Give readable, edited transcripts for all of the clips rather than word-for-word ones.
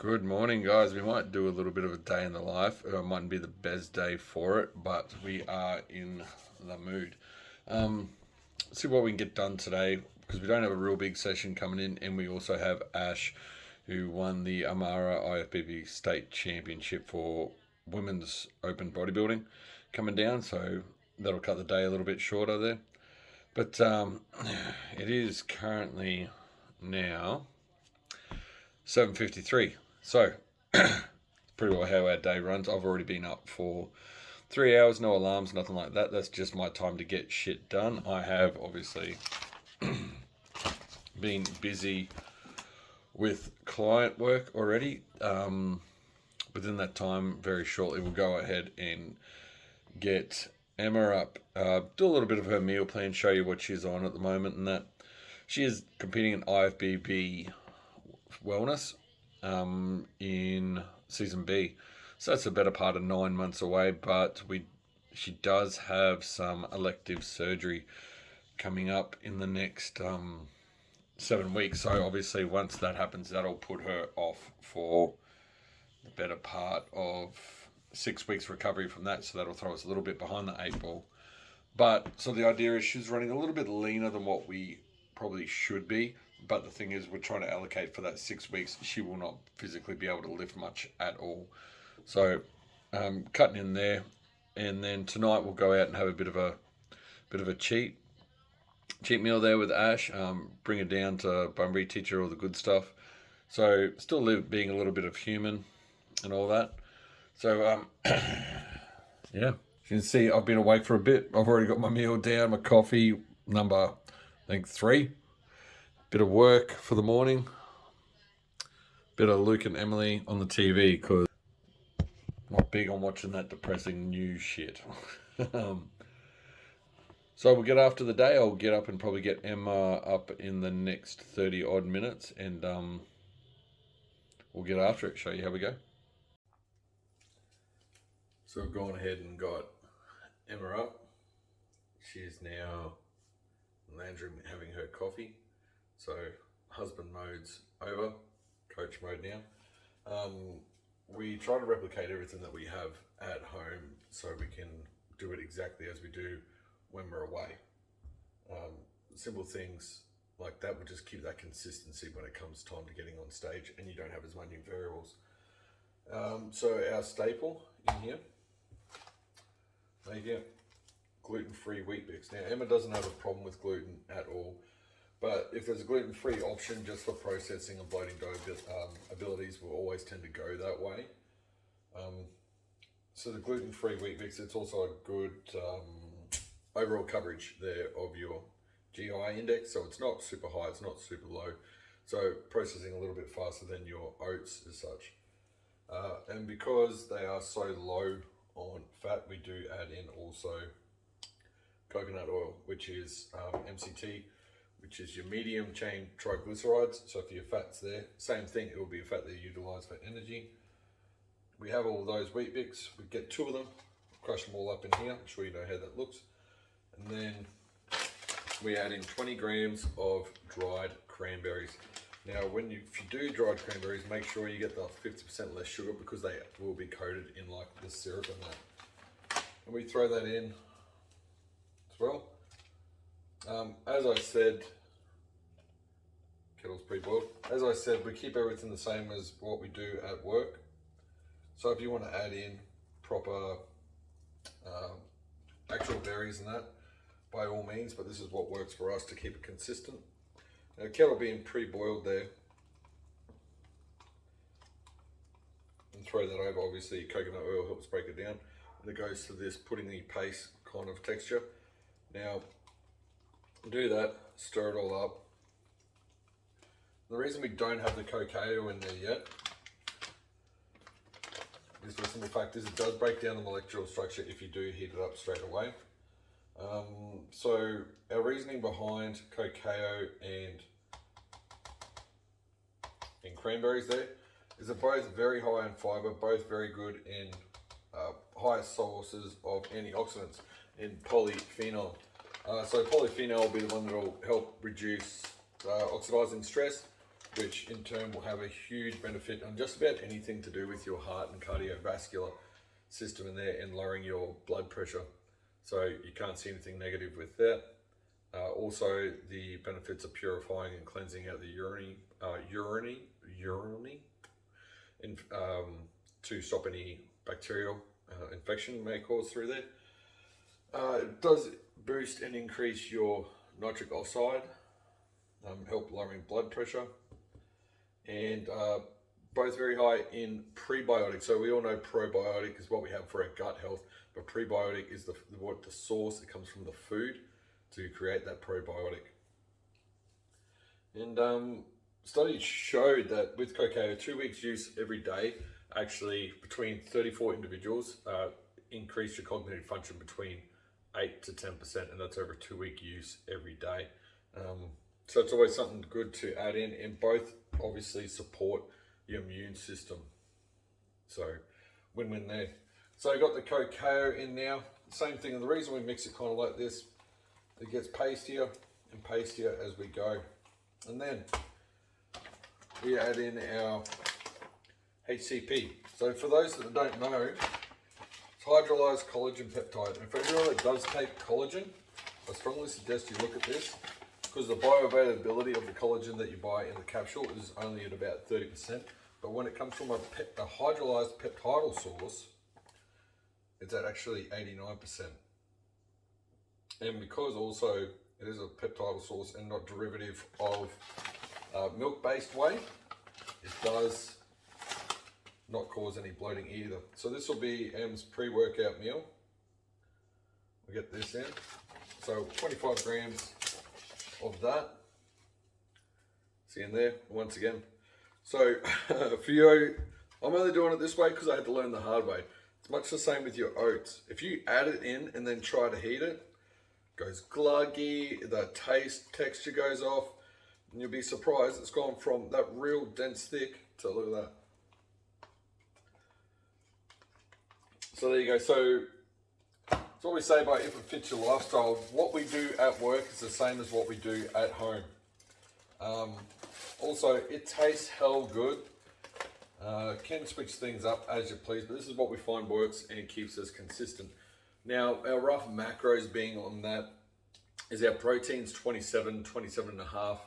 Good morning, guys. We might do a little bit of a day in the life. It mightn't be the best day for it, but we are in the mood. See what we can get done today because we don't have a real big session coming in, and we also have Ash, who won the Amara IFBB State Championship for Women's Open Bodybuilding, coming down. So that'll cut the day a little bit shorter there. But it is currently now 7:53. So, pretty well how our day runs. I've already been up for 3 hours, no alarms, nothing like that. That's just my time to get shit done. I have obviously been busy with client work already. Within that time, very shortly, we'll go ahead and get Emma up, do a little bit of her meal plan, show you what she's on at the moment, and that she is competing in IFBB Wellness in season B, so that's a better part of 9 months away. But she does have some elective surgery coming up in the next 7 weeks. So obviously, once that happens, that'll put her off for the better part of 6 weeks recovery from that. So that'll throw us a little bit behind the 8 ball. But so the idea is she's running a little bit leaner than what we probably should be. But the thing is, we're trying to allocate for that 6 weeks. She will not physically be able to lift much at all. So cutting in there, and then tonight we'll go out and have a bit of a cheat meal there with Ash. Bring her down to Bunbury, teach her all the good stuff. So still being a little bit of human and all that. So yeah, as you can see, I've been awake for a bit. I've already got my meal down, my coffee, number I think 3. Bit of work for the morning. Bit of Luke and Emily on the TV because I'm not big on watching that depressing news shit. So we'll get after the day. I'll get up and probably get Emma up in the next 30 odd minutes, and we'll get after it. Show you how we go. So I've gone ahead and got Emma up. She's now in the lounge room having her coffee. So husband mode's over, coach mode now. We try to replicate everything that we have at home so we can do it exactly as we do when we're away. Simple things like that will just keep that consistency when it comes time to getting on stage, and you don't have as many variables. So our staple in here, gluten-free Wheat Bix. Now Emma doesn't have a problem with gluten at all. But if there's a gluten-free option just for processing and bloating dough abilities, we'll always tend to go that way. So the gluten-free Wheat Bix, it's also a good overall coverage there of your GI index. So it's not super high, it's not super low. So processing a little bit faster than your oats as such. And because they are so low on fat, we do add in also coconut oil, which is MCT, which is your medium chain triglycerides. So if your fat's there, same thing, it will be a fat that you utilize for energy. We have all those Wheat Bix. We get 2 of them, crush them all up in here. I'm sure you know how that looks. And then we add in 20 grams of dried cranberries. Now, if you do dried cranberries, make sure you get the 50% less sugar because they will be coated in like the syrup and that. And we throw that in as well. As I said, kettle's pre-boiled. As I said, we keep everything the same as what we do at work. So if you want to add in proper actual berries and that, by all means, but this is what works for us to keep it consistent. Now, kettle being pre-boiled there, and throw that over. Obviously, coconut oil helps break it down, and it goes to this puddingy paste kind of texture. Now, do that, stir it all up. The reason we don't have the cacao in there yet is for the simple fact is it does break down the molecular structure if you do heat it up straight away. So our reasoning behind cacao and cranberries there is they're both very high in fiber, both very good in high sources of antioxidants in polyphenol. So polyphenol will be the one that will help reduce oxidizing stress, which in turn will have a huge benefit on just about anything to do with your heart and cardiovascular system in there, and lowering your blood pressure. So you can't see anything negative with that. Also, the benefits of purifying and cleansing out the urine, and to stop any bacterial infection may cause through there. It does boost and increase your nitric oxide, help lowering blood pressure, and both very high in prebiotics. So we all know probiotic is what we have for our gut health, but prebiotic is the source. It comes from the food to create that probiotic. And studies showed that with cacao, 2 weeks use every day, actually between 34 individuals, increase your cognitive function between 8 to 10%, and that's over a 2 week use every day. So it's always something good to add in, and both obviously support your immune system. So win-win there. So I got the cacao in now. Same thing, and the reason we mix it kind of like this, it gets pastier and pastier as we go. And then we add in our HCP. So for those that don't know, it's hydrolyzed collagen peptide. And for everyone that does take collagen, I strongly suggest you look at this, because the bioavailability of the collagen that you buy in the capsule is only at about 30%. But when it comes from a hydrolyzed peptidal source, it's at actually 89%. And because also it is a peptidal source and not derivative of milk-based whey, it does not cause any bloating either. So this will be M's pre-workout meal. We'll get this in. So 25 grams of that. See in there, once again. So for you, I'm only doing it this way because I had to learn the hard way. It's much the same with your oats. If you add it in and then try to heat it, goes gluggy, the texture goes off, and you'll be surprised it's gone from that real dense thick to, look at that. So there you go. So it's what we say by if it fits your lifestyle. What we do at work is the same as what we do at home. Also, it tastes hell good. Can switch things up as you please, but this is what we find works and keeps us consistent. Now, our rough macros being on that is our proteins 27 and a half.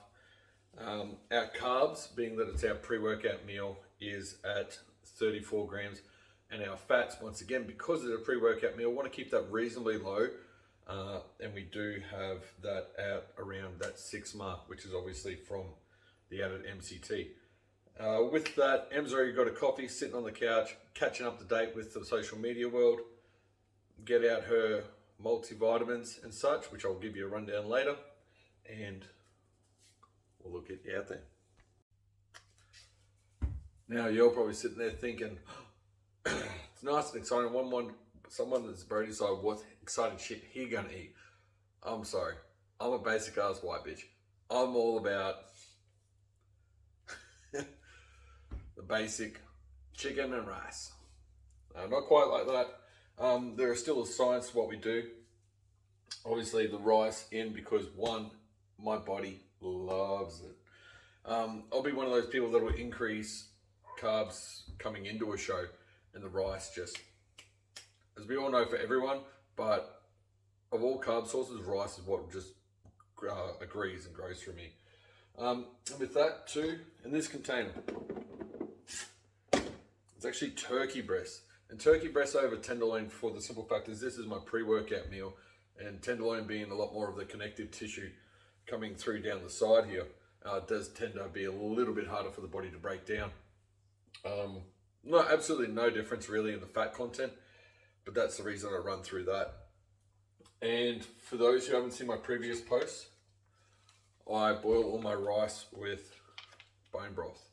Our carbs, being that it's our pre-workout meal, is at 34 grams. And our fats, once again, because it's a pre-workout meal, want to keep that reasonably low. And we do have that at around that 6 mark, which is obviously from the added MCT. With that, Em's already got a coffee, sitting on the couch, catching up to date with the social media world. Get out her multivitamins and such, which I'll give you a rundown later, and we'll look at you out there. Now you're probably sitting there thinking, it's nice and exciting. Someone that's very decided what exciting shit he gonna eat. I'm sorry, I'm a basic ass white bitch. I'm all about the basic chicken and rice. Not quite like that. There is still a science to what we do. Obviously the rice in, because one, my body loves it. I'll be one of those people that will increase carbs coming into a show, and the rice just, as we all know for everyone, but of all carb sources, rice is what just agrees and grows for me. And with that too, in this container, it's actually turkey breast. And turkey breast over tenderloin, for the simple fact is this is my pre-workout meal, and tenderloin being a lot more of the connective tissue coming through down the side here, does tend to be a little bit harder for the body to break down. Absolutely no difference really in the fat content, but that's the reason I run through that. And for those who haven't seen my previous posts, I boil all my rice with bone broth.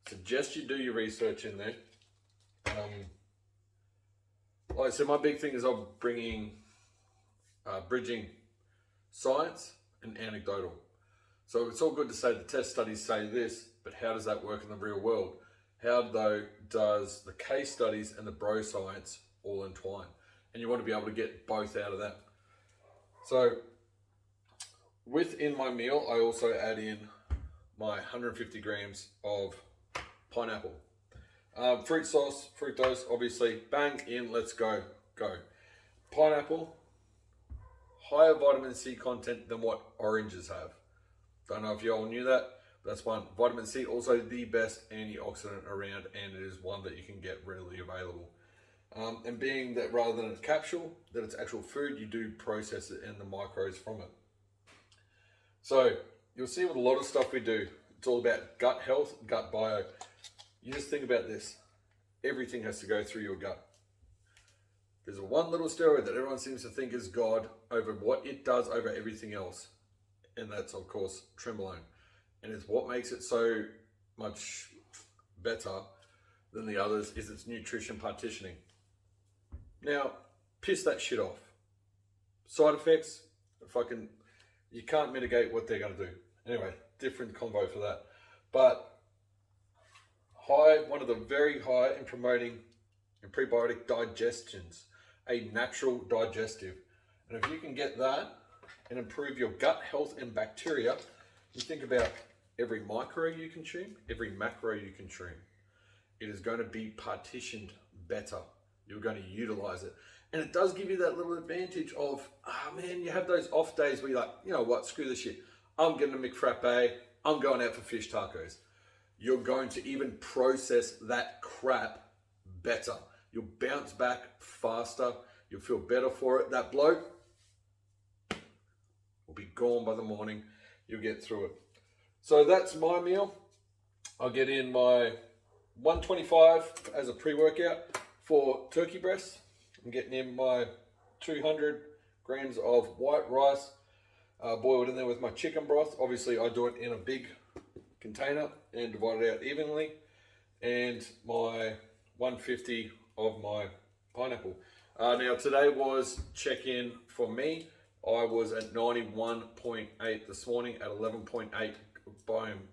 Suggest you do your research in there. Like I said, my big thing is I'm bringing, bridging science and anecdotal. So it's all good to say the test studies say this, but how does that work in the real world? How though does the case studies and the bro science all entwine? And you want to be able to get both out of that. So within my meal, I also add in my 150 grams of pineapple. Fruit sauce, fructose, obviously, bang in, let's go. Pineapple, higher vitamin C content than what oranges have. Don't know if you all knew that, but that's one. Vitamin C, also the best antioxidant around, and it is one that you can get readily available. And being that rather than a capsule, that it's actual food, you do process it and the micros from it. So you'll see with a lot of stuff we do, it's all about gut health, gut bio. You just think about this. Everything has to go through your gut. There's one little steroid that everyone seems to think is God over what it does over everything else. And that's, of course, Trenbolone. And it's what makes it so much better than the others is its nutrition partitioning. Now, piss that shit off. Side effects, you can't mitigate what they're going to do. Anyway, different convo for that. But one of the very high in promoting in prebiotic digestions, a natural digestive. And if you can get that and improve your gut health and bacteria, you think about every micro you consume, every macro you consume. It is going to be partitioned better. You're going to utilize it. And it does give you that little advantage of, you have those off days where you're like, you know what, screw this shit. I'm getting a McFrappe, I'm going out for fish tacos. You're going to even process that crap better. You'll bounce back faster. You'll feel better for it. That bloat will be gone by the morning. You'll get through it. So that's my meal. I'll get in my 125 as a pre-workout for turkey breasts. I'm getting in my 200 grams of white rice boiled in there with my chicken broth. Obviously, I do it in a big container and divide it out evenly. And my 150 of my pineapple. Now, today was check-in for me. I was at 91.8 this morning at 11.8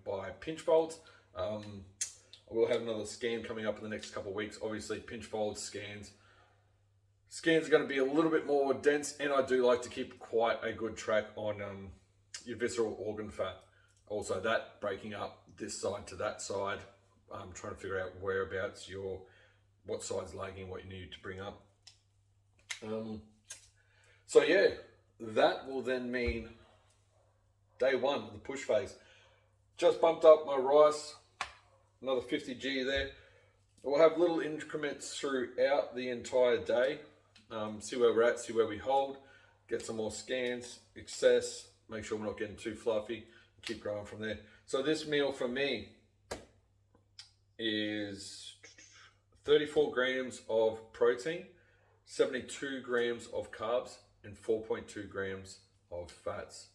by pinch folds. I will have another scan coming up in the next couple of weeks. Obviously, pinch folds, scans are going to be a little bit more dense, and I do like to keep quite a good track on your visceral organ fat. Also, that breaking up this side to that side. I'm trying to figure out whereabouts what side's lagging, what you need to bring up. So yeah, that will then mean day one, the push phase. Just bumped up my rice, another 50 G there. We'll have little increments throughout the entire day. See where we're at, see where we hold, get some more scans, access, make sure we're not getting too fluffy, keep growing from there. So this meal for me is 34 grams of protein, 72 grams of carbs, and 4.2 grams of fats.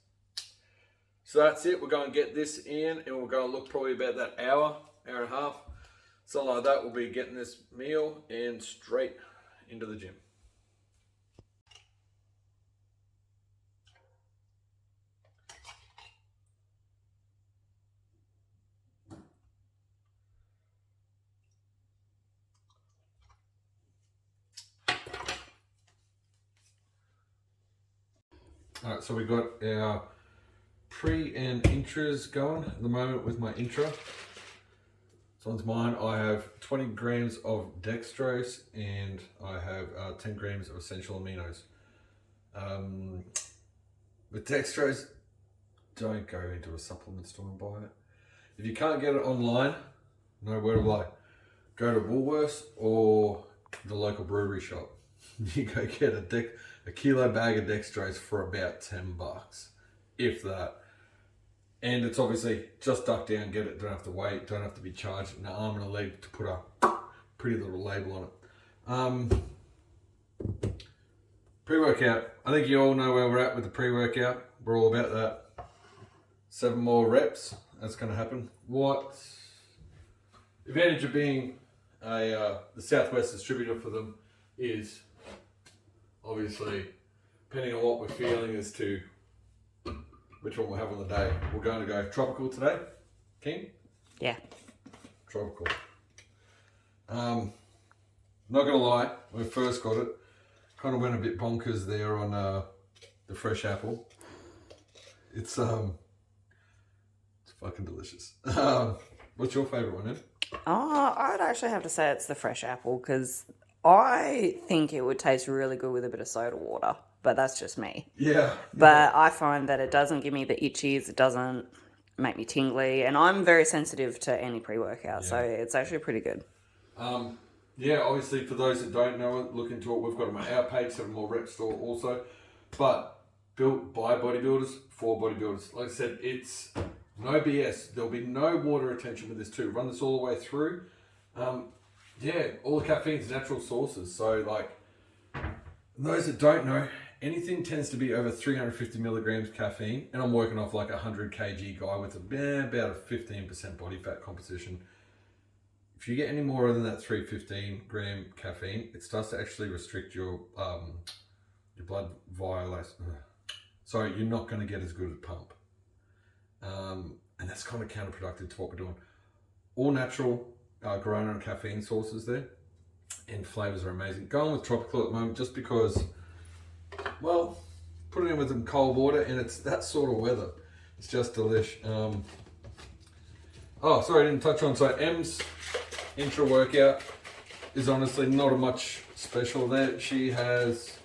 So that's it. We're going to get this in, and we're going to look probably about that hour and a half. Something like that. We'll be getting this meal and straight into the gym. All right, so we got our pre and intras going at the moment with my intra. This one's mine. I have 20 grams of dextrose and I have 10 grams of essential aminos. With dextrose, don't go into a supplement store and buy it. If you can't get it online, no word of lie, go to Woolworths or the local brewery shop. You go get a kilo bag of dextrose for about $10, if that. And it's obviously just duck down, get it, don't have to wait, don't have to be charged an arm and a leg to put a pretty little label on it. Pre-workout, I think you all know where we're at with the pre-workout. We're all about that. 7 more reps, that's going to happen. What advantage of being the Southwest distributor for them is obviously, depending on what we're feeling as to which one we'll have on the day. We're going to go tropical today. Keen? Yeah. Tropical. Not going to lie, when we first got it, kind of went a bit bonkers there on the fresh apple. It's fucking delicious. What's your favourite one, Em? I'd actually have to say it's the fresh apple, because I think it would taste really good with a bit of soda water, but that's just me. Yeah. But I find that it doesn't give me the itchies, it doesn't make me tingly, and I'm very sensitive to any pre-workout, so it's actually pretty good. Yeah, obviously for those that don't know it, look into it. We've got them on our page, 7 More Rep store also. But built by bodybuilders for bodybuilders. Like I said, it's no BS. There'll be no water retention with this too. Run this all the way through. Yeah, all the caffeine's natural sources. So like, those that don't know, anything tends to be over 350 milligrams caffeine, and I'm working off like a 100 kg guy with about a 15% body fat composition. If you get any more than that 315 gram caffeine, it starts to actually restrict your blood via. So you're not going to get as good a pump, and that's kind of counterproductive to what we're doing. All natural guarana and caffeine sources there, and flavors are amazing. Going with tropical at the moment just because, well, put it in with some cold water, and it's that sort of weather. It's just delish. Oh, sorry, I didn't touch on. So Em's intra workout is honestly not a much special there. She has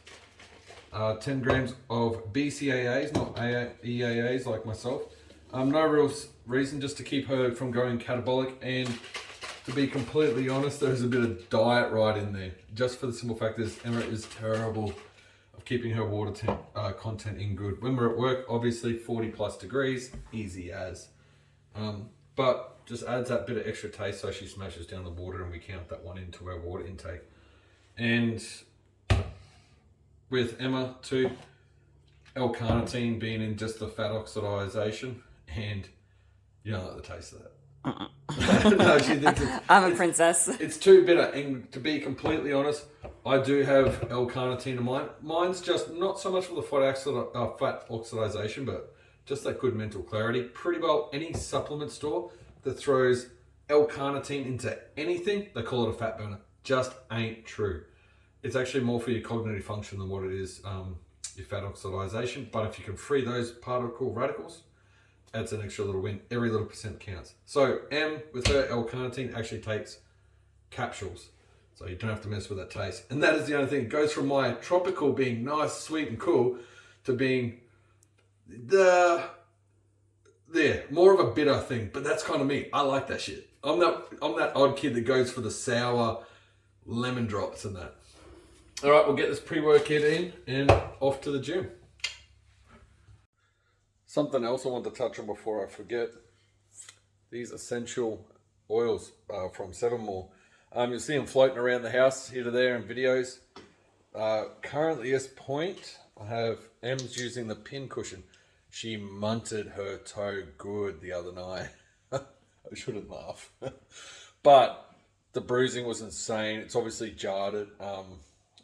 10 grams of BCAAs, not EAAs like myself. No real reason, just to keep her from going catabolic, and to be completely honest, there's a bit of diet right in there. Just for the simple fact is Emma is terrible of keeping her water content in good. When we're at work, obviously 40 plus degrees, easy as. But just adds that bit of extra taste, so she smashes down the water, and we count that one into her water intake. And with Emma too, L-carnitine being in just the fat oxidization, and you don't like the taste of that. No, she thinks I'm a princess. It's too bitter, and to be completely honest, I do have L-carnitine in mine. Mine's just not so much for the fat oxidization, but just that good mental clarity. Pretty well any supplement store that throws L-carnitine into anything, they call it a fat burner. Just ain't true. It's actually more for your cognitive function than what it is your fat oxidization. But if you can free those particle radicals, adds an extra little win. Every little percent counts. So M, with her L-carnitine, actually takes capsules. So you don't have to mess with that taste. And that is the only thing. It goes from my tropical being nice, sweet, and cool to being more of a bitter thing. But that's kind of me. I like that shit. I'm that odd kid that goes for the sour lemon drops and that. All right, we'll get this pre-workout in and off to the gym. Something else I want to touch on before I forget. These essential oils from 7 More. You'll see them floating around the house here to there in videos. Currently at this point, I have Em's using the pin cushion. She munted her toe good the other night. I shouldn't laugh. But the bruising was insane. It's obviously jarred it,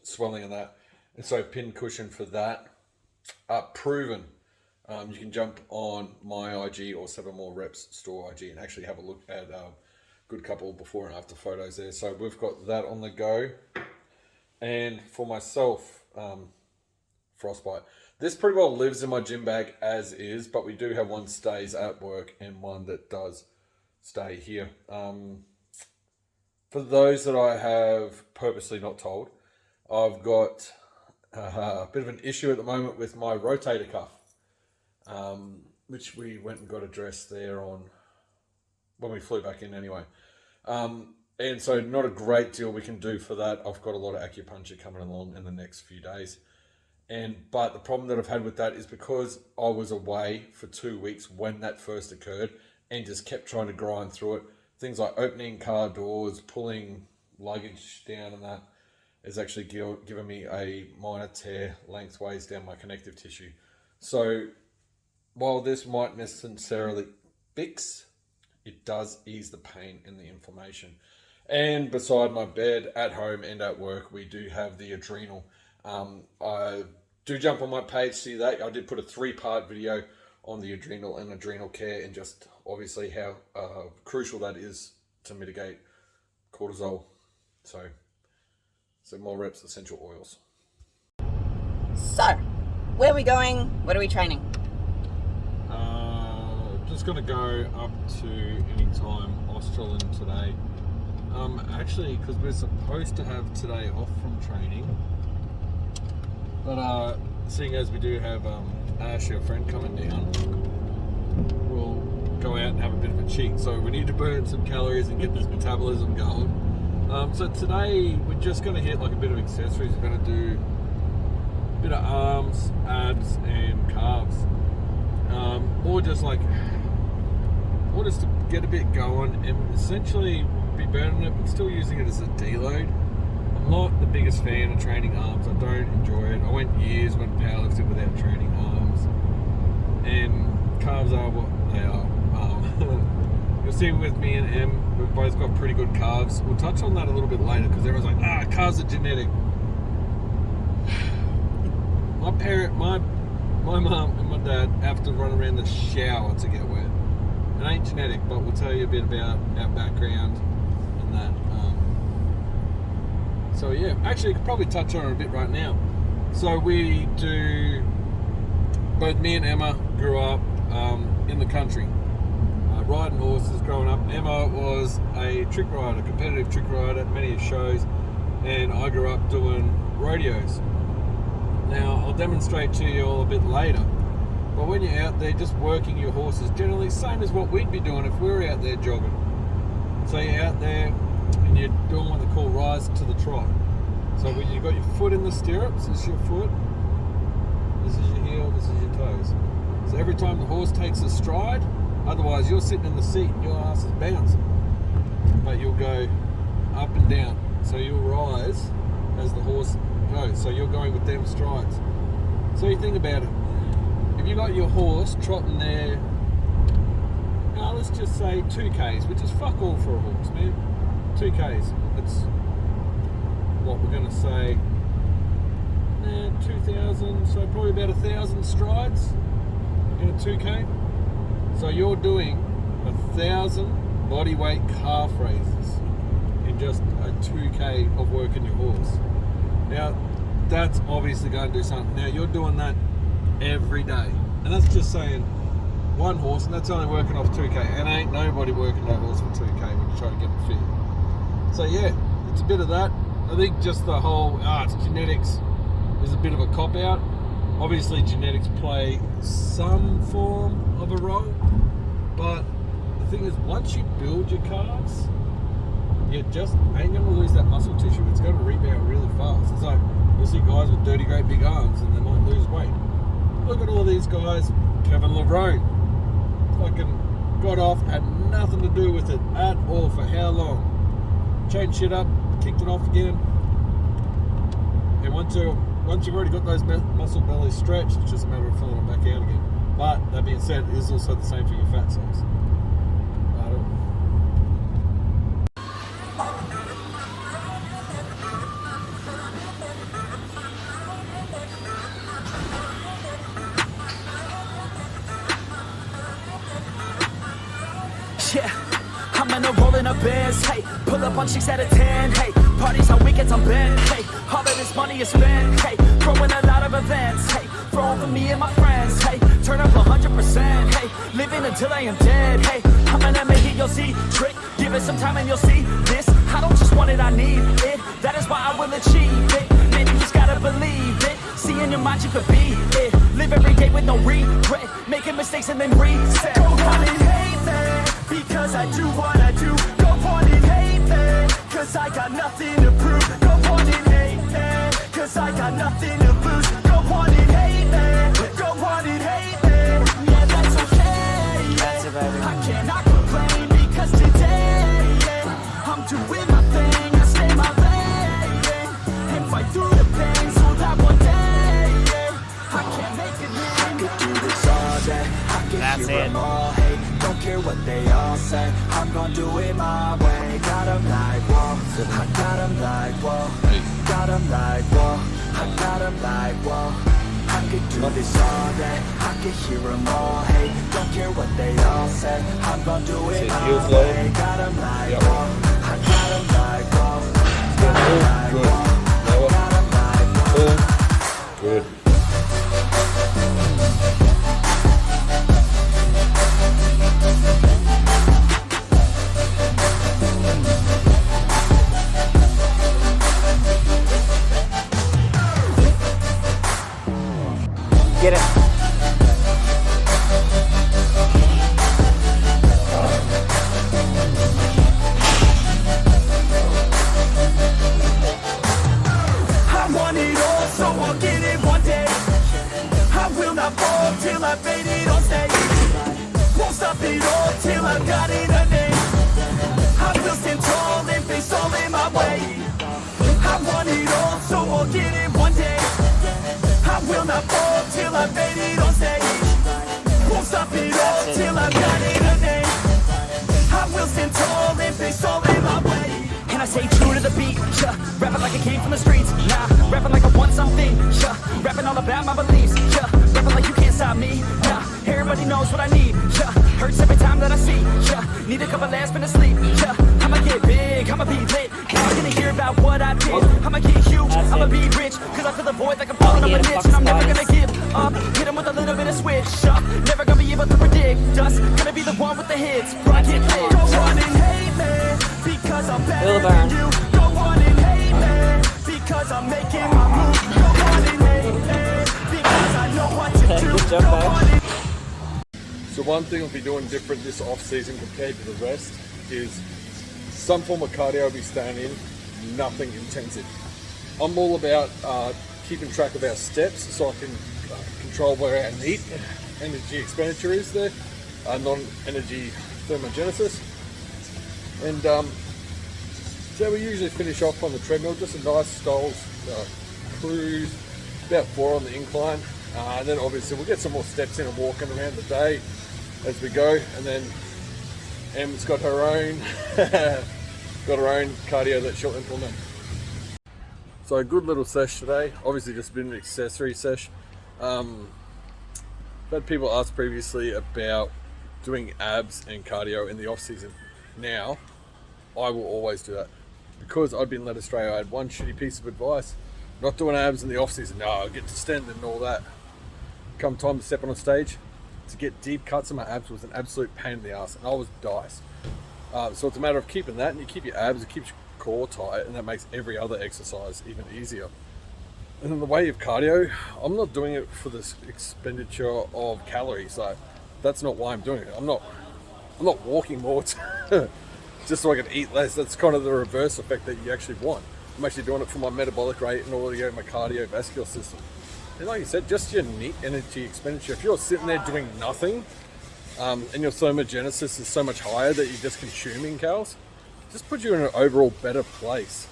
swelling and that. And so pin cushion for that. Proven. You can jump on my IG or 7 More Reps store IG and actually have a look at a good couple before and after photos there. So we've got that on the go. And for myself, frostbite. This pretty well lives in my gym bag as is, but we do have one stays at work and one that does stay here. For those that I have purposely not told, I've got a bit of an issue at the moment with my rotator cuff, which we went and got addressed there on when we flew back in anyway. And so not a great deal we can do for that. I've got a lot of acupuncture coming along in the next few days. But the problem that I've had with that is because I was away for 2 weeks when that first occurred and just kept trying to grind through it. Things like opening car doors, pulling luggage down, and that has actually given me a minor tear lengthways down my connective tissue. So while this might necessarily fix, it does ease the pain and the inflammation. And beside my bed, at home and at work, we do have the adrenal. I do jump on my page, see that. I did put a 3-part video on the adrenal and adrenal care, and just obviously how crucial that is to mitigate cortisol. So 7 More Reps essential oils. So, where are we going? What are we training? just going to go up to Anytime Australian today. Actually, because we're supposed to have today off from training, but seeing as we do have Ash, our friend, coming down, we'll go out and have a bit of a cheat. So we need to burn some calories and get this metabolism going. So today we're just going to hit like a bit of accessories. We're going to do a bit of arms, abs, and calves, or just to get a bit going, and essentially be burning it, but still using it as a deload. I'm not the biggest fan of training arms. I don't enjoy it. I went years when powerlifting without training arms, and calves are what they are. You'll see with me and Em, we've both got pretty good calves. We'll touch on that a little bit later because everyone's like, calves are genetic. My mum and my dad have to run around the shower to get wet. It ain't genetic, but we'll tell you a bit about our background and that. So yeah, actually, I could probably touch on it a bit right now. So both me and Emma grew up in the country, riding horses growing up. Emma was a trick rider, competitive trick rider at many shows, and I grew up doing rodeos. Now, I'll demonstrate to you all a bit later, but when you're out there just working your horses, generally same as what we'd be doing if we were out there jogging. So you're out there and you're doing what they call rise to the trot. So when you've got your foot in the stirrups, this is your foot, this is your heel, this is your toes. So every time the horse takes a stride, otherwise you're sitting in the seat and your ass is bouncing, but you'll go up and down. So you'll rise as the horse goes. So you're going with them strides. So you think about it. If you got your horse trotting there, let's just say 2Ks, which is fuck all for a horse, man. 2Ks. It's what we're going to say, 2,000, so probably about 1,000 strides in a 2K. So you're doing 1,000 body weight calf raises in just a 2K of working your horse. Now, that's obviously going to do something. Now, you're doing that every day. And that's just saying one horse, and that's only working off 2K. And ain't nobody working that horse for 2K when you try to get it fit. So, yeah, it's a bit of that. I think just the whole, it's genetics is a bit of a cop-out. Obviously, genetics play some form of a role. But the thing is, once you build your calves, you just ain't going to lose that muscle tissue. It's going to rebound really fast. It's like, you'll see guys with dirty, great big arms and they might lose weight. Look at all these guys. Kevin Levrone fucking got off, had nothing to do with it at all for how long? Changed shit up, kicked it off again. And once you've already got those muscle bellies stretched, it's just a matter of filling them back out again. But that being said, it is also the same for your fat cells. Yeah, I'm in a rolling up bands, hey, pull up on chicks out of 10, hey, parties on weekends I'm bent, hey, all of this money is spent, hey, throwing a lot of events, hey, for all for me and my friends, hey, turn up 100%, hey, living until I am dead, hey, I'm gonna make it, you'll see, trick, give it some time and you'll see, this, I don't just want it, I need it, that is why I will achieve it, man, you just gotta believe it, see in your mind you could be it, live every day with no regret, making mistakes and then reset, go on and hate that. Because I do what I do. Go on and hate that, cause I got nothing to prove. Go on and hate that, cause I got nothing to lose. Go on and hate that, go on and hate that. Yeah, that's okay, That's it, baby. I cannot complain because today, yeah, I'm doing my thing, I stay my lane, and fight through the pain so that one day, yeah, I can make it live. I could do this all day, I can hear them all hate. Don't care what they all say, I'm gonna do it my way. Got 'em like, whoa, I got 'em like, whoa, got 'em like, whoa, I got 'em like, whoa. I could do this all day, I could hear them all hate. Don't care what they all say, I'm gonna do it my way. Got 'em like, whoa, I got 'em like, whoa, got 'em like, whoa, got 'em like, whoa. Good. elevated on stage. Won't stop it all till I've got it a name. I will stand tall and face all in my way. And I stay true to the beat, yeah. Rapping like I came from the streets, nah. Rapping like I want something, yeah. Rapping all about my beliefs, yeah. Rapping like you can't stop me, nah. Everybody knows what I need, yeah. Hurts every time that I see, yeah. Need a couple last minutes sleep, yeah. I'ma get big, I'ma be lit. I'm gonna hear about what I did. I'ma get huge, I'ma be rich. Cause I feel the void like I'm falling up a ditch. And I'm never gonna give up. Hit 'em with a little bit of switch up. Never gonna be able to predict us. Gonna be the one with the hits. Rocket lit. Go on and hate me, because I'm better than you. Go on and hate me, because I'm making my move. Go on and hate me, because I know what to do. Good job, Go on and So one thing I'll be doing different this off season compared to the rest is some form of cardio I'll be staying in, nothing intensive. I'm all about keeping track of our steps so I can control where our NEAT energy expenditure is there, non-energy thermogenesis. And so we usually finish off on the treadmill, just a nice style cruise, about 4 on the incline. And then obviously we'll get some more steps in and walking around the day as we go. And then Em's got her own cardio that she'll implement. So a good little sesh today. Obviously just been an accessory sesh. I've had people ask previously about doing abs and cardio in the off season. Now, I will always do that. Because I've been led astray, I had one shitty piece of advice. Not doing abs in the off season. No, I'll get distended and all that. Come time to step on a stage, to get deep cuts in my abs was an absolute pain in the ass, and I was diced. So it's a matter of keeping that, and you keep your abs, it keeps your core tight, and that makes every other exercise even easier. And in the way of cardio, I'm not doing it for this expenditure of calories. Like, that's not why I'm doing it. I'm not walking more just so I can eat less. That's kind of the reverse effect that you actually want. I'm actually doing it for my metabolic rate and all my cardiovascular system. And like you said, just your NEAT energy expenditure. If you're sitting there doing nothing, and your thermogenesis is so much higher that you're just consuming calories, just puts you in an overall better place.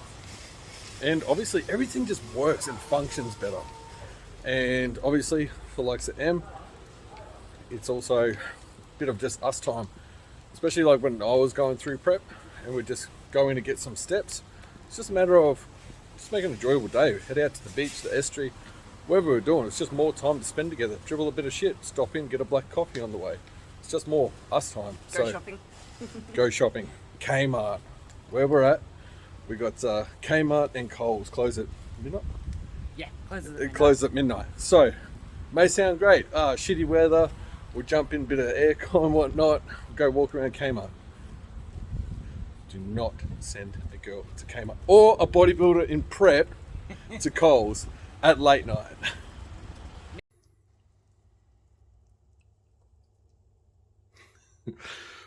And obviously everything just works and functions better. And obviously for likes of M, it's also a bit of just us time. Especially like when I was going through prep and we're just going to get some steps. It's just a matter of just making an enjoyable day. Head out to the beach, the estuary, wherever we're doing. It's just more time to spend together. Dribble a bit of shit, stop in, get a black coffee on the way. It's just more us time. Go shopping. Go shopping. Kmart. Where we're at, we got Kmart and Coles close at midnight. Yeah, It closes at midnight. So, may sound great. Shitty weather. We'll jump in a bit of aircon and whatnot. Go walk around Kmart. Do not send a girl to Kmart or a bodybuilder in prep to Coles at late night.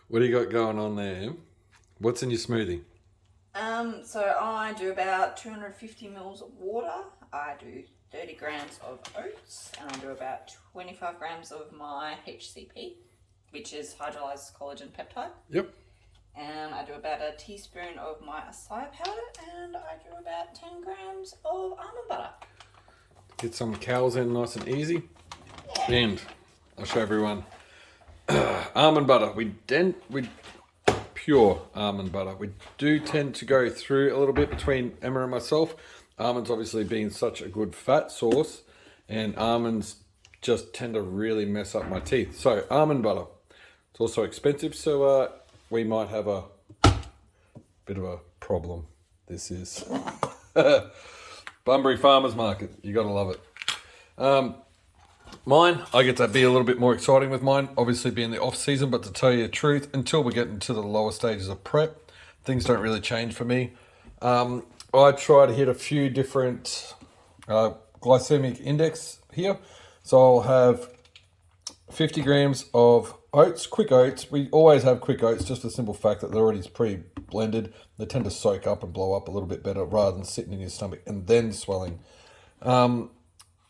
What do you got going on there, Em? What's in your smoothie? So I do about 250 mils of water. I do 30 grams of oats, and I do about 25 grams of my HCP, which is hydrolyzed collagen peptide. Yep. And I do about a teaspoon of my acai powder, and I do about 10 grams of almond butter. Get some cows in nice and easy. Yeah. And I'll show everyone almond butter. We pure almond butter. We do tend to go through a little bit between Emma and myself. Almonds obviously being such a good fat source, and almonds just tend to really mess up my teeth. So almond butter. It's also expensive, so we might have a bit of a problem. This is Bunbury Farmers Market. You gotta love it. Mine, I get to be a little bit more exciting with mine, obviously being the off season, but to tell you the truth, until we get into the lower stages of prep, things don't really change for me. I try to hit a few different glycemic index here. So I'll have 50 grams of oats, quick oats. We always have quick oats, just the simple fact that they're already pre-blended. They tend to soak up and blow up a little bit better rather than sitting in your stomach and then swelling.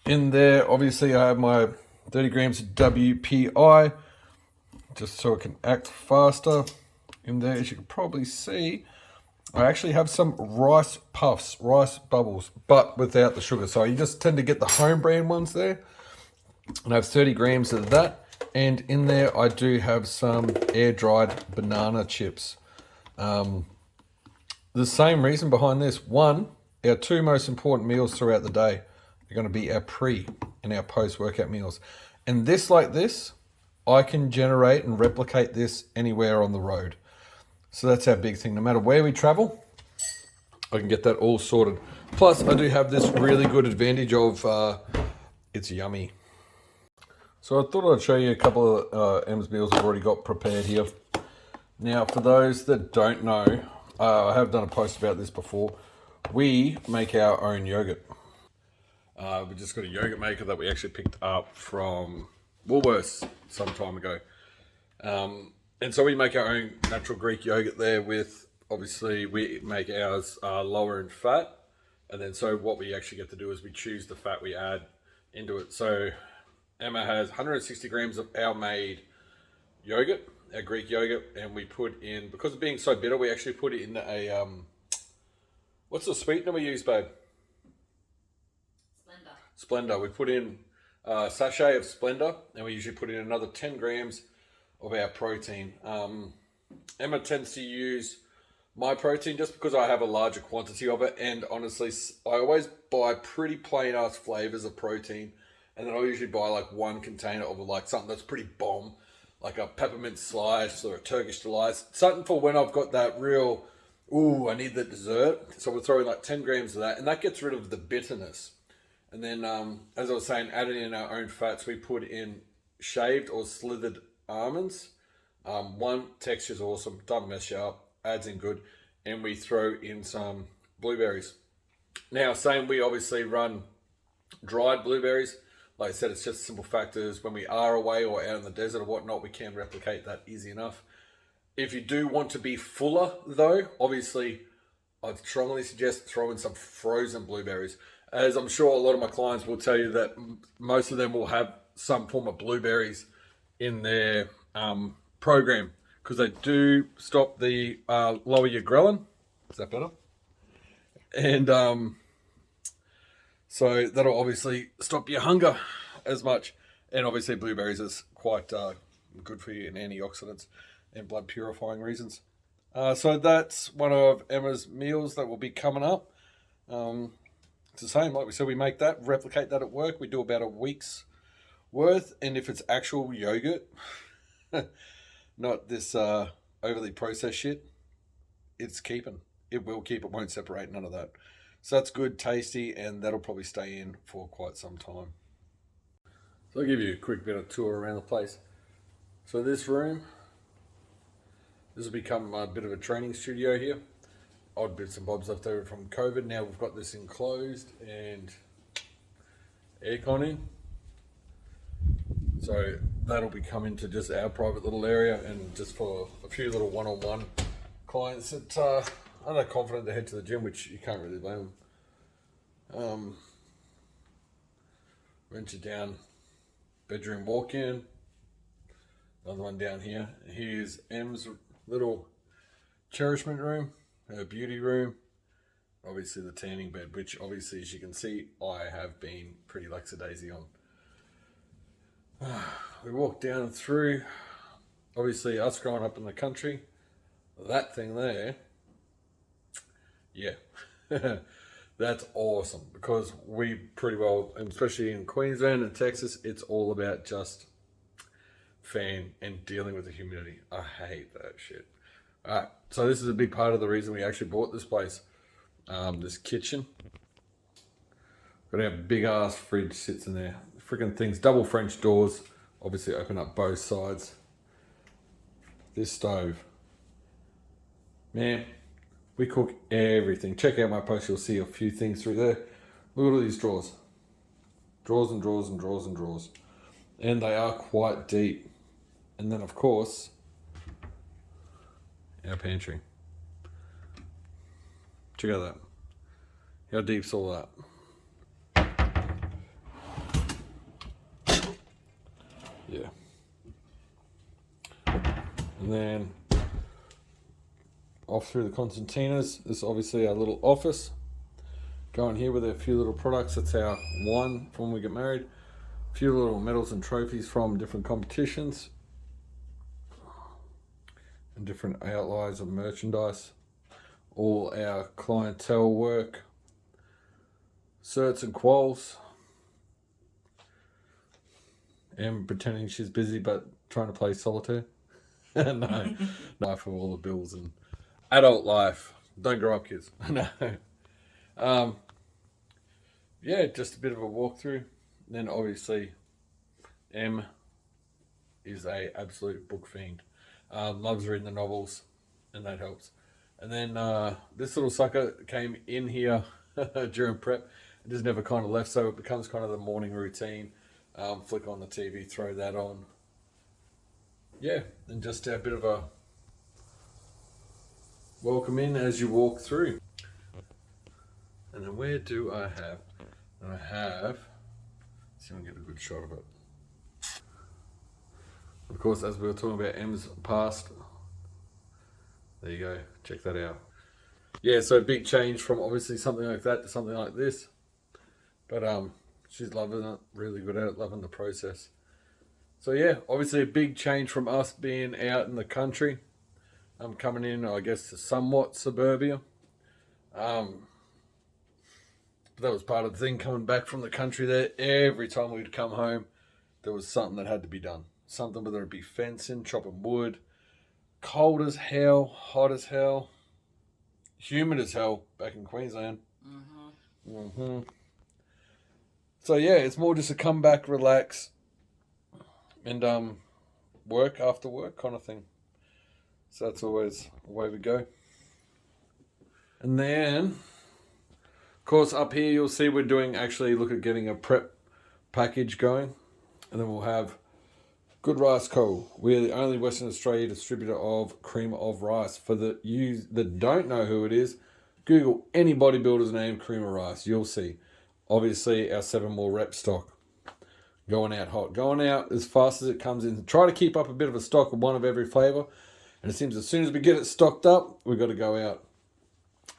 In there, obviously, I have my 30 grams of WPI, just so it can act faster. In there, as you can probably see, I actually have some rice puffs, rice bubbles, but without the sugar. So you just tend to get the home brand ones there. And I have 30 grams of that. And in there, I do have some air-dried banana chips. The same reason behind this. One, our two most important meals throughout the day are going to be our pre and our post-workout meals. And this, like this, I can generate and replicate this anywhere on the road. So that's our big thing. No matter where we travel, I can get that all sorted. Plus, I do have this really good advantage of it's yummy. So I thought I'd show you a couple of M's meals I've already got prepared here. Now, for those that don't know, I have done a post about this before. We make our own yogurt. We just got a yogurt maker that we actually picked up from Woolworths some time ago. And so we make our own natural Greek yogurt there with, obviously, we make ours lower in fat. And then so what we actually get to do is we choose the fat we add into it. So Emma has 160 grams of our made yogurt, our Greek yogurt, and we put in, because of being so bitter, we actually put it in a, what's the sweetener we use, babe? Splenda. We put in a sachet of Splenda, and we usually put in another 10 grams of our protein. Emma tends to use my protein just because I have a larger quantity of it, and honestly, I always buy pretty plain ass flavors of protein, and then I'll usually buy like one container of like something that's pretty bomb, like a peppermint slice or a Turkish delight, something for when I've got that real, ooh, I need the dessert. So we'll throw in like 10 grams of that, and that gets rid of the bitterness. And then, as I was saying, adding in our own fats, we put in shaved or slithered almonds. One, texture's awesome, doesn't mess you up, adds in good. And we throw in some blueberries. Now, same, we obviously run dried blueberries. Like I said, it's just simple factors. When we are away or out in the desert or whatnot, we can replicate that easy enough. If you do want to be fuller, though, obviously, I'd strongly suggest throwing some frozen blueberries. As I'm sure a lot of my clients will tell you that most of them will have some form of blueberries in their program, because they do stop the lower your ghrelin. Is that better? And so that'll obviously stop your hunger as much. And obviously blueberries is quite good for you in antioxidants and blood purifying reasons. So that's one of Emma's meals that will be coming up. It's the same, like we said, we make that, replicate that at work. We do about a week's worth. And if it's actual yogurt, not this overly processed shit, it's keeping. It will keep, it won't separate, none of that. So that's good, tasty, and that'll probably stay in for quite some time. So I'll give you a quick bit of tour around the place. So this room, this will become a bit of a training studio here. Odd bits and bobs left over from COVID. Now we've got this enclosed and aircon in. So that'll be coming to just our private little area, and just for a few little one-on-one clients that are not confident to head to the gym, which you can't really blame them. Venture down, bedroom walk-in. Another one down here. Here's M's little cherishment room, her beauty room. Obviously the tanning bed, which obviously, as you can see, I have been pretty lackadaisy on. We walk down through, obviously us growing up in the country, that thing there, yeah, that's awesome, because we pretty well, and especially in Queensland and Texas, it's all about just fan and dealing with the humidity. I hate that shit. Alright, so this is a big part of the reason we actually bought this place. This kitchen. Got our big ass fridge sits in there. Freaking things, double French doors, obviously open up both sides. This stove. Man, we cook everything. Check out my post, you'll see a few things through there. Look at all these drawers. Drawers and drawers and drawers and drawers. And they are quite deep. And then of course, our pantry. Check out that. How deep's all that? Yeah. And then off through the concertinas. This is obviously our little office. Going here with a few little products. That's our wine from when we get married. A few little medals and trophies from different competitions and different outliers of merchandise. All our clientele work, certs and quals. And pretending she's busy but trying to play solitaire. No, for all the bills and adult life. Don't grow up, kids. No. Yeah, just a bit of a walkthrough. Then obviously, M is a absolute book fiend. Loves reading the novels, and that helps. And then this little sucker came in here during prep and just never kind of left, so it becomes kind of the morning routine. Flick on the TV, throw that on. Yeah, and just a bit of a welcome in as you walk through. And then where do I have? I have, see if I can get a good shot of it. Of course, as we were talking about M's past, there you go, check that out. Yeah, so big change from obviously something like that to something like this. But she's loving it, really good at it, loving the process. So yeah, obviously a big change from us being out in the country. I'm coming in, I guess, to somewhat suburbia. But that was part of the thing, coming back from the country there. Every time we'd come home, there was something that had to be done. Something, whether it be fencing, chopping wood, cold as hell, hot as hell, humid as hell back in Queensland. So yeah, it's more just a come back, relax, and work after work kind of thing. So that's always the way we go. And then, of course, up here you'll see we're doing, actually look at getting a prep package going. And then we'll have Good Rice Co. We're the only Western Australia distributor of cream of rice. For the you that don't know who it is, Google any bodybuilder's name, cream of rice. You'll see. Obviously, our 7 more rep stock. Going out hot. Going out as fast as it comes in. Try to keep up a bit of a stock of one of every flavour. And it seems as soon as we get it stocked up, we've got to go out.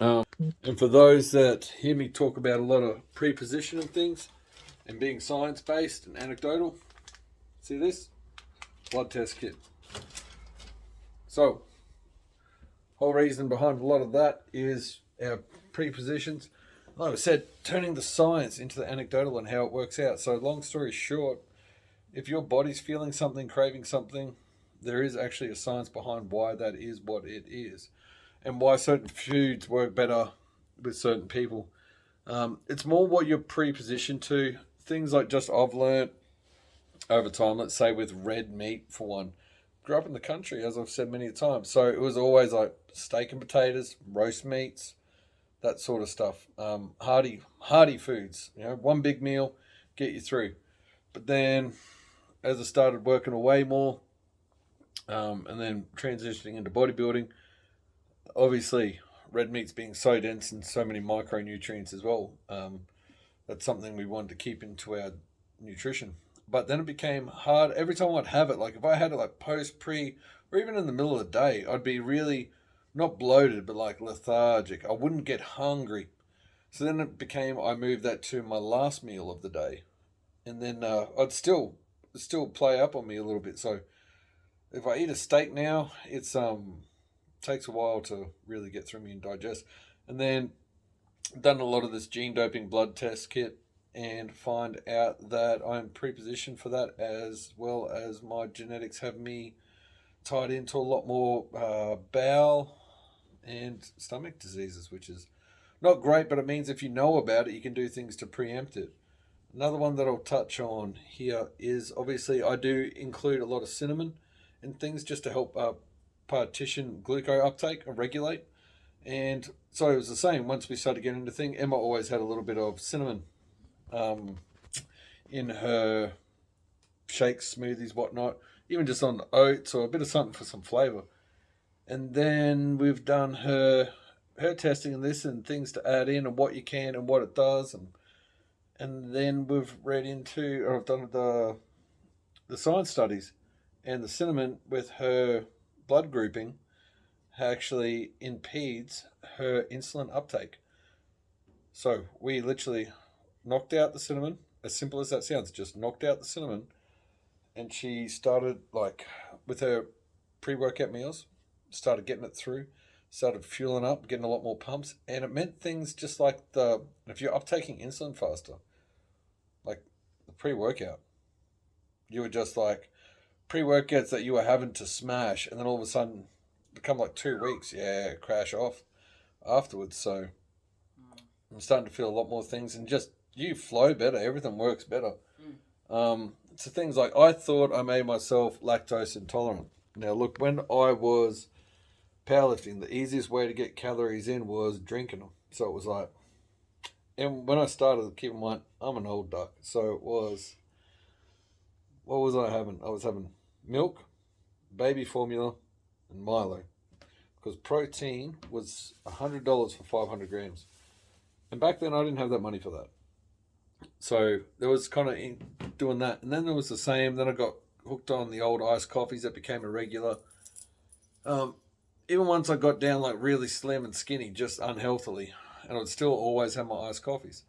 And for those that hear me talk about a lot of prepositioning things and being science-based and anecdotal, see this? Blood test kit. So, whole reason behind a lot of that is our prepositions. Like I said, turning the science into the anecdotal and how it works out. So long story short, if your body's feeling something, craving something, there is actually a science behind why that is what it is. And why certain foods work better with certain people. It's more what you're prepositioned to. Things like just I've learnt over time, let's say with red meat for one. Grew up in the country, as I've said many times. So it was always like steak and potatoes, roast meats, that sort of stuff. Hearty foods. You know, one big meal, get you through. But then as I started working away more, and then transitioning into bodybuilding, obviously red meat's being so dense and so many micronutrients as well. That's something we wanted to keep into our nutrition. But then it became hard. Every time I'd have it, like if I had it like post, pre, or even in the middle of the day, I'd be really not bloated, but like lethargic. I wouldn't get hungry. So then it became, I moved that to my last meal of the day. And then I'd still play up on me a little bit. So if I eat a steak now, it's takes a while to really get through me and digest. And then done a lot of this gene doping blood test kit and find out that I'm prepositioned for that, as well as my genetics have me tied into a lot more bowel and stomach diseases, which is not great, but it means if you know about it, you can do things to preempt it. Another one that I'll touch on here is obviously I do include a lot of cinnamon and things just to help partition glucose uptake and regulate. And so it was the same. Once we started getting into thing, Emma always had a little bit of cinnamon in her shakes, smoothies, whatnot, even just on the oats or a bit of something for some flavor. And then we've done her testing and this and things to add in and what you can and what it does, and then we've read into, or I've done the science studies, and the cinnamon with her blood grouping actually impedes her insulin uptake. So we literally knocked out the cinnamon, as simple as that sounds, just knocked out the cinnamon, and she started like with her pre-workout meals, started getting it through, started fueling up, getting a lot more pumps, and it meant things just like if you're uptaking insulin faster, like the pre-workout, you were just like pre-workouts that you were having to smash, and then all of a sudden become like 2 weeks, crash off afterwards. So I'm starting to feel a lot more things, and just you flow better, everything works better. It's the things like I thought I made myself lactose intolerant. Now look, when I was powerlifting, the easiest way to get calories in was drinking them. So it was like, and when I started, keep in mind, I'm an old duck. So it was, what was I having? I was having milk, baby formula, and Milo. Because protein was $100 for 500 grams. And back then I didn't have that money for that. So there was kind of doing that. And then there was the same. Then I got hooked on the old iced coffees that became a regular. Even once I got down like really slim and skinny, just unhealthily, and I would still always have my iced coffees.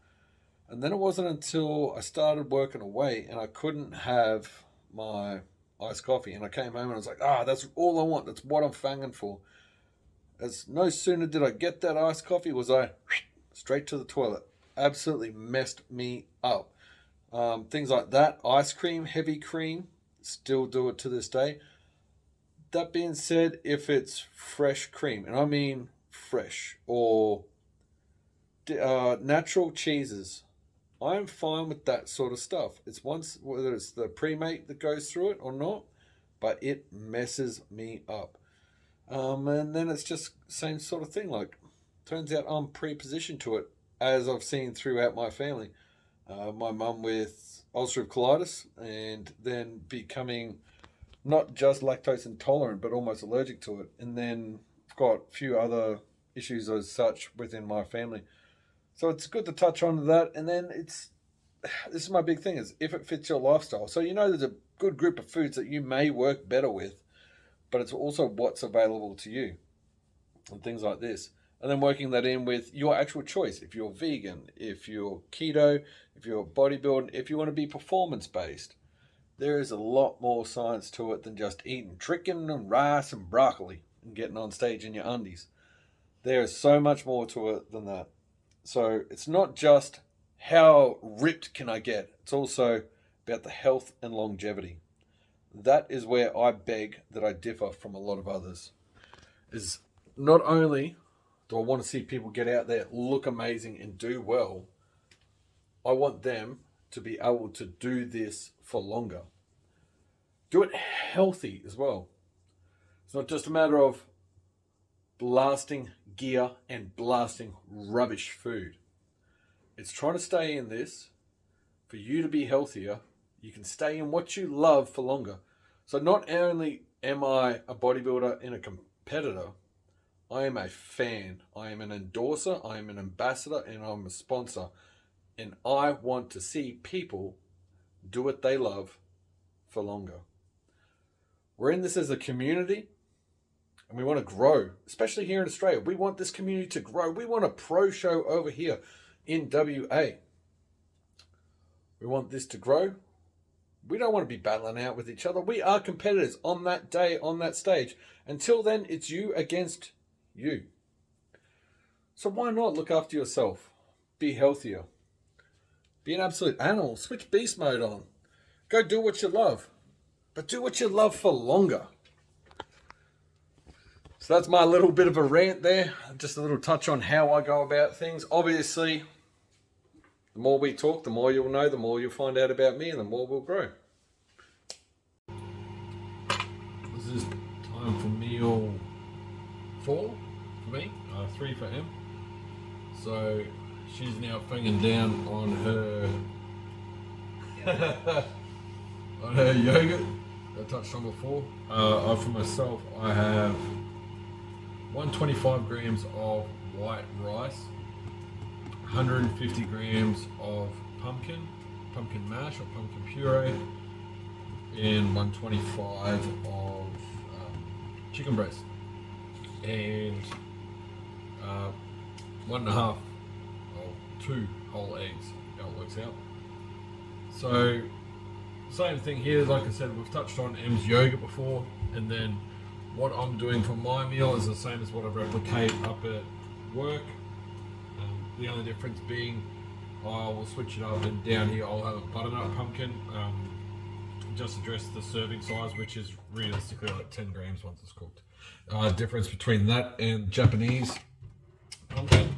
And then it wasn't until I started working away and I couldn't have my iced coffee. And I came home and I was like, that's all I want. That's what I'm fanging for. As no sooner did I get that iced coffee, was I straight to the toilet. Absolutely messed me up. Things like that, ice cream, heavy cream, still do it to this day. That being said, if it's fresh cream, and I mean fresh, or natural cheeses, I'm fine with that sort of stuff. It's whether it's the pre-mate that goes through it or not, but it messes me up. And then it's just same sort of thing. Like, turns out I'm pre-positioned to it, as I've seen throughout my family. My mum with ulcerative colitis, and then becoming not just lactose intolerant, but almost allergic to it. And then I've got a few other issues as such within my family. So it's good to touch on that. And then this is my big thing, is if it fits your lifestyle. So there's a good group of foods that you may work better with, but it's also what's available to you and things like this. And then working that in with your actual choice. If you're vegan, if you're keto, if you're bodybuilding, if you want to be performance-based, there is a lot more science to it than just eating chicken and rice and broccoli and getting on stage in your undies. There is so much more to it than that. So it's not just how ripped can I get. It's also about the health and longevity. That is where I beg that I differ from a lot of others. Is not only do I want to see people get out there, look amazing and do well, I want them to be able to do this for longer. Do it healthy as well. It's not just a matter of blasting gear and blasting rubbish food. It's trying to stay in this for you to be healthier. You can stay in what you love for longer. So not only am I a bodybuilder and a competitor, I am a fan. I am an endorser. I am an ambassador, and I'm a sponsor. And I want to see people do what they love for longer. We're in this as a community, and we want to grow, especially here in Australia. We want this community to grow. We want a pro show over here in WA. We want this to grow. We don't want to be battling out with each other. We are competitors on that day, on that stage. Until then, it's you against you. So why not look after yourself? Be healthier. Be an absolute animal. Switch beast mode on. Go do what you love. But do what you love for longer. So that's my little bit of a rant there. Just a little touch on how I go about things. Obviously, the more we talk, the more you'll know, the more you'll find out about me, and the more we'll grow. This is time for meal 4 for me, 3 for him. So she's now fingering down on her on her yogurt I touched on before. For myself, I have 125 grams of white rice, 150 grams of pumpkin mash or pumpkin puree, and 125 of chicken breast, and 1.5 or 2 whole eggs, how it works out. So, same thing here. Like I said, we've touched on M's yoga before, and then what I'm doing for my meal is the same as what I replicate up at work. The only difference being I will switch it up, and down here I'll have a butternut pumpkin. Just address the serving size, which is realistically like 10 grams once it's cooked. Difference between that and Japanese pumpkin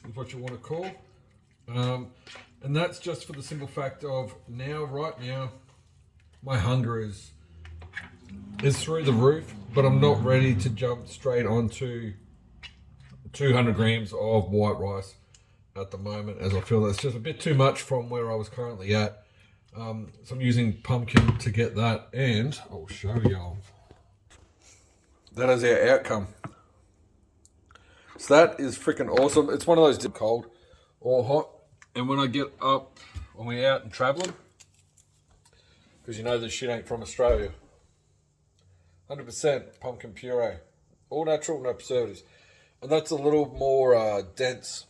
is what you want to call. And that's just for the simple fact of right now, my hunger is through the roof, but I'm not ready to jump straight onto 200 grams of white rice at the moment, as I feel that's just a bit too much from where I was currently at. So I'm using pumpkin to get that, and I'll show y'all. That is our outcome. So that is freaking awesome. It's one of those cold or hot. And when I get up, when we're out and traveling, because you know this shit ain't from Australia, 100% pumpkin puree, all natural, no preservatives. And that's a little more dense,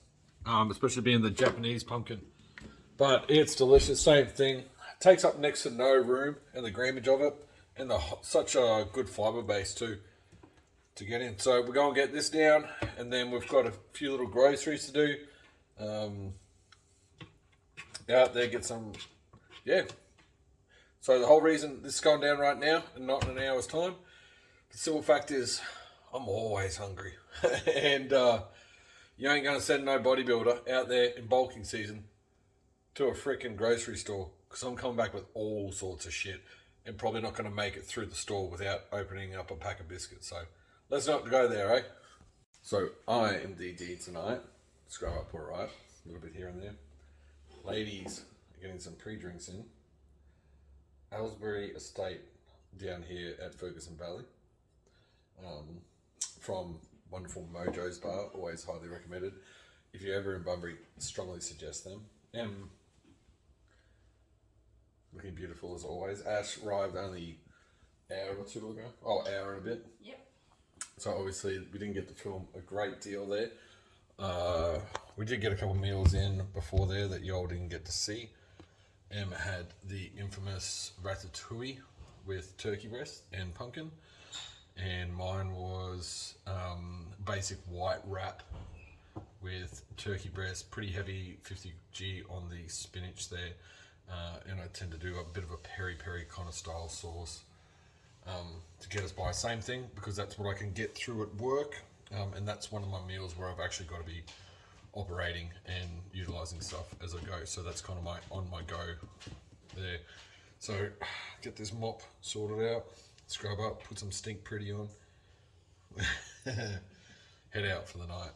especially being the Japanese pumpkin. But it's delicious, same thing. Takes up next to no room, and the grammage of it, and such a good fiber base too to get in. So we're going to get this down, and then we've got a few little groceries to do. Out there, get some, yeah. So the whole reason this is going down right now and not in an hour's time, the simple fact is I'm always hungry. And you ain't going to send no bodybuilder out there in bulking season to a freaking grocery store, because I'm coming back with all sorts of shit and probably not going to make it through the store without opening up a pack of biscuits. So let's not go there, eh? So I am DD tonight. Scrub up all right, a little bit here and there. Ladies are getting some pre-drinks in. Aylesbury Estate down here at Ferguson Valley. From wonderful Mojo's Bar, always highly recommended. If you're ever in Bunbury, strongly suggest them. Looking beautiful as always. Ash arrived only an hour or two ago. Oh, hour and a bit. Yep. So obviously we didn't get to film a great deal there. We did get a couple meals in before there that y'all didn't get to see. Em had the infamous ratatouille with turkey breast and pumpkin. And mine was basic white wrap with turkey breast, pretty heavy 50g on the spinach there. And I tend to do a bit of a peri-peri kind of style sauce to get us by. Same thing, because that's what I can get through at work. And that's one of my meals where I've actually got to be operating and utilizing stuff as I go. So that's kind of my on my go there. So get this mop sorted out, scrub up, put some stink pretty on, head out for the night.